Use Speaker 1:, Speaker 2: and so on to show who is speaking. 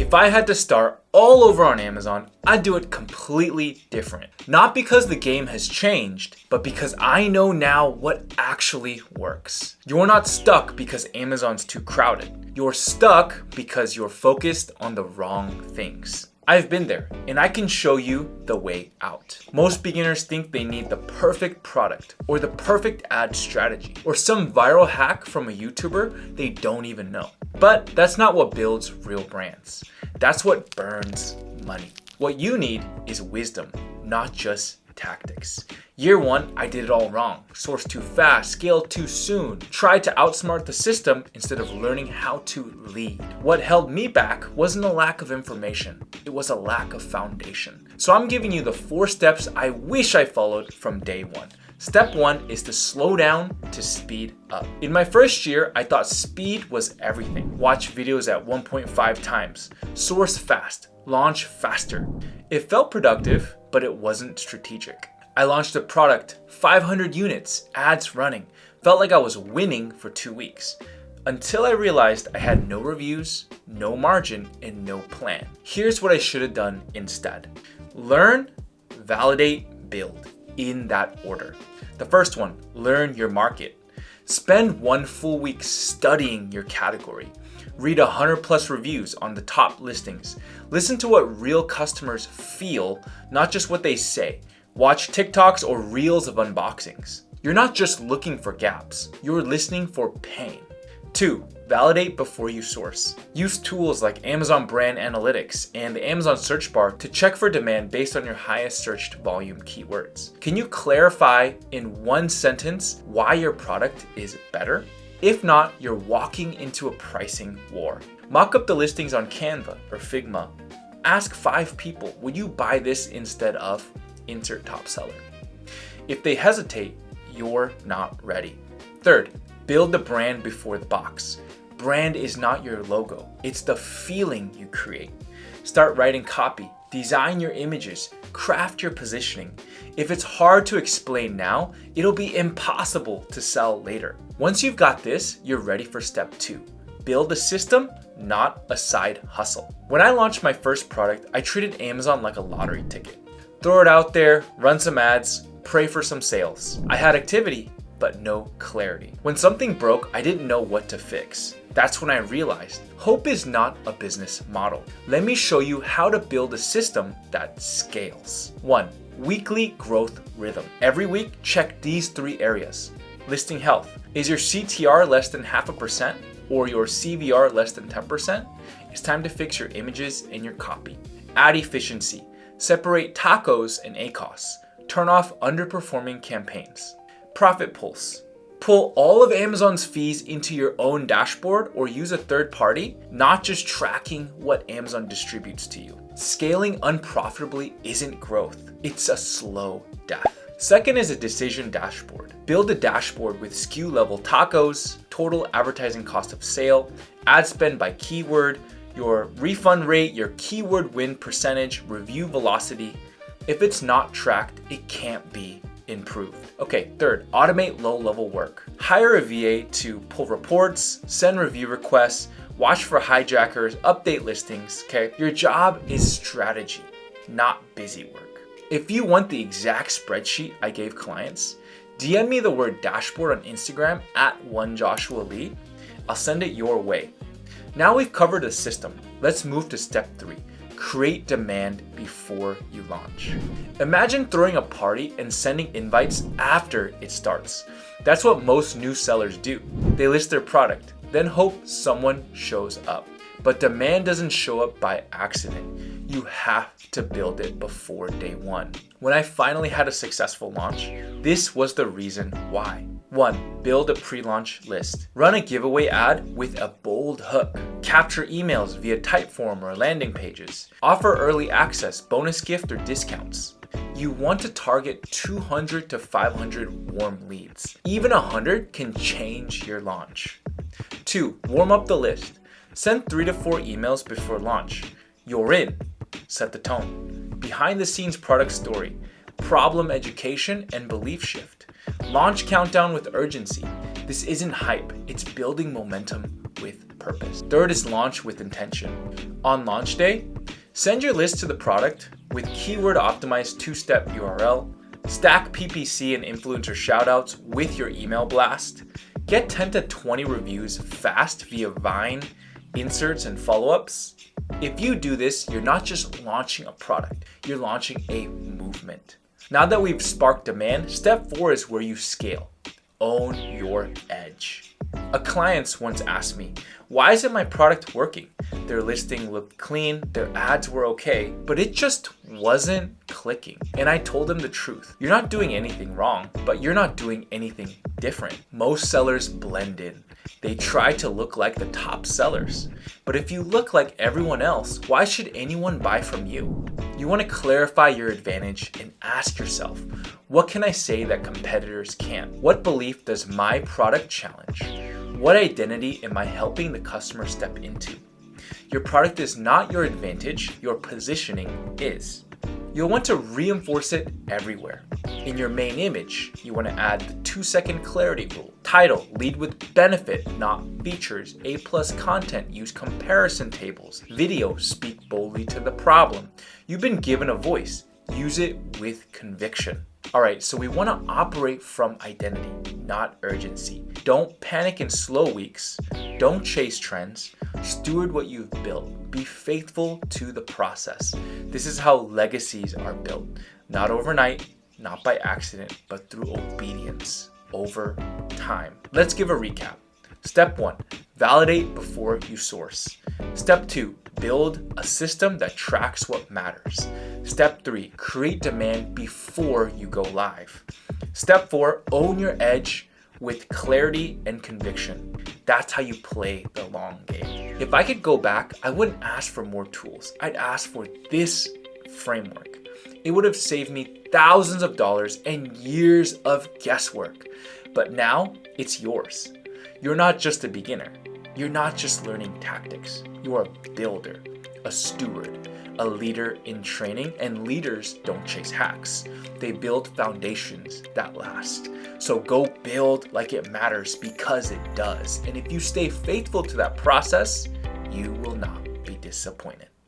Speaker 1: If I had to start all over on Amazon, I'd do it completely different. Not because the game has changed, but because I know now what actually works. You're not stuck because Amazon's too crowded. You're stuck because you're focused on the wrong things. I've been there, and I can show you the way out. Most beginners think they need the perfect product, or the perfect ad strategy, or some viral hack from a YouTuber they don't even know. But that's not what builds real brands. That's what burns money. What you need is wisdom, not just tactics. Year one, I did it all wrong. Sourced too fast, scaled too soon, tried to outsmart the system instead of learning how to lead. What held me back wasn't a lack of information, it was a lack of foundation. So I'm giving you the 4 steps I wish I followed from day one. Step 1 is to slow down to speed up. In my first year, I thought speed was everything. Watch videos at 1.5 times, source fast, launch faster. It felt productive, but it wasn't strategic. I launched a product, 500 units, ads running. Felt like I was winning for 2 weeks. Until I realized I had no reviews, no margin, and no plan. Here's what I should have done instead. Learn, validate, build, in that order. The first one, learn your market. Spend 1 full week studying your category. Read 100+ reviews on the top listings. Listen to what real customers feel, not just what they say. Watch TikToks or reels of unboxings. You're not just looking for gaps, you're listening for pain. 2, validate before you source. Use tools like Amazon Brand Analytics and the Amazon search bar to check for demand based on your highest searched volume keywords. Can you clarify in 1 sentence why your product is better? If not, you're walking into a pricing war. Mock up the listings on Canva or Figma. Ask 5 people, would you buy this instead of insert top seller? If they hesitate, you're not ready. 3rd, build the brand before the box. Brand is not your logo, it's the feeling you create. Start writing copy, design your images, craft your positioning. If it's hard to explain now, it'll be impossible to sell later. Once you've got this, you're ready for step 2. Build a system, not a side hustle. When I launched my first product, I treated Amazon like a lottery ticket. Throw it out there, run some ads, pray for some sales. I had activity, but no clarity. When something broke, I didn't know what to fix. That's when I realized hope is not a business model. Let me show you how to build a system that scales. 1, weekly growth rhythm. Every week, check these 3 areas. Listing health. Is your CTR less than 0.5% or your CVR less than 10%? It's time to fix your images and your copy. Ad efficiency. Separate tacos and ACOS. Turn off underperforming campaigns. Profit pulse. Pull all of Amazon's fees into your own dashboard or use a third party, not just tracking what Amazon distributes to you. Scaling unprofitably isn't growth, it's a slow death. Second is a decision dashboard. Build a dashboard with SKU level tacos, total advertising cost of sale, ad spend by keyword, your refund rate, your keyword win percentage, review velocity. If it's not tracked, it can't be improved. Okay, 3rd, automate low-level work. Hire a VA to pull reports, send review requests, watch for hijackers, update listings, okay? Your job is strategy, not busy work. If you want the exact spreadsheet I gave clients, DM me the word dashboard on Instagram at @OneJoshuaLee. I'll send it your way. Now we've covered the system, let's move to step 3. Create demand before you launch. Imagine throwing a party and sending invites after it starts. That's what most new sellers do. They list their product, then hope someone shows up. But demand doesn't show up by accident. You have to build it before day 1. When I finally had a successful launch, this was the reason why. 1. Build a pre-launch list. Run a giveaway ad with a bold hook. Capture emails via Typeform or landing pages. Offer early access, bonus gift, or discounts. You want to target 200 to 500 warm leads. Even 100 can change your launch. 2. Warm up the list. Send 3 to 4 emails before launch. You're in. Set the tone. Behind the scenes product story, problem education, and belief shift. Launch countdown with urgency. This isn't hype, it's building momentum with purpose. Third is launch with intention. On launch day, send your list to the product with keyword optimized 2-step URL, stack PPC and influencer shoutouts with your email blast, get 10 to 20 reviews fast via Vine, inserts, and follow-ups. If you do this, you're not just launching a product, you're launching a movement. Now that we've sparked demand, step 4 is where you scale. Own your edge. A client once asked me, why isn't my product working? Their listing looked clean, their ads were okay, but it just wasn't clicking. And I told them the truth. You're not doing anything wrong, but you're not doing anything different. Most sellers blend in. They try to look like the top sellers. But if you look like everyone else, why should anyone buy from you? You want to clarify your advantage and ask yourself, what can I say that competitors can't? What belief does my product challenge? What identity am I helping the customer step into? Your product is not your advantage, your positioning is. You'll want to reinforce it everywhere. In your main image, you want to add the 2-second clarity rule. Title, lead with benefit, not features. A+ content, use comparison tables. Video, speak boldly to the problem. You've been given a voice. Use it with conviction. Alright, so we want to operate from identity, not urgency. Don't panic in slow weeks. Don't chase trends. Steward what you've built. Be faithful to the process. This is how legacies are built. Not overnight, not by accident, but through obedience over time. Let's give a recap. Step 1, validate before you source. Step 2, build a system that tracks what matters. Step 3, create demand before you go live. Step 4, own your edge with clarity and conviction. That's how you play the long game. If I could go back, I wouldn't ask for more tools. I'd ask for this framework. It would have saved me thousands of dollars and years of guesswork. But now it's yours. You're not just a beginner. You're not just learning tactics. You are a builder, a steward, a leader in training, and leaders don't chase hacks. They build foundations that last. So go build like it matters because it does. And if you stay faithful to that process, you will not be disappointed.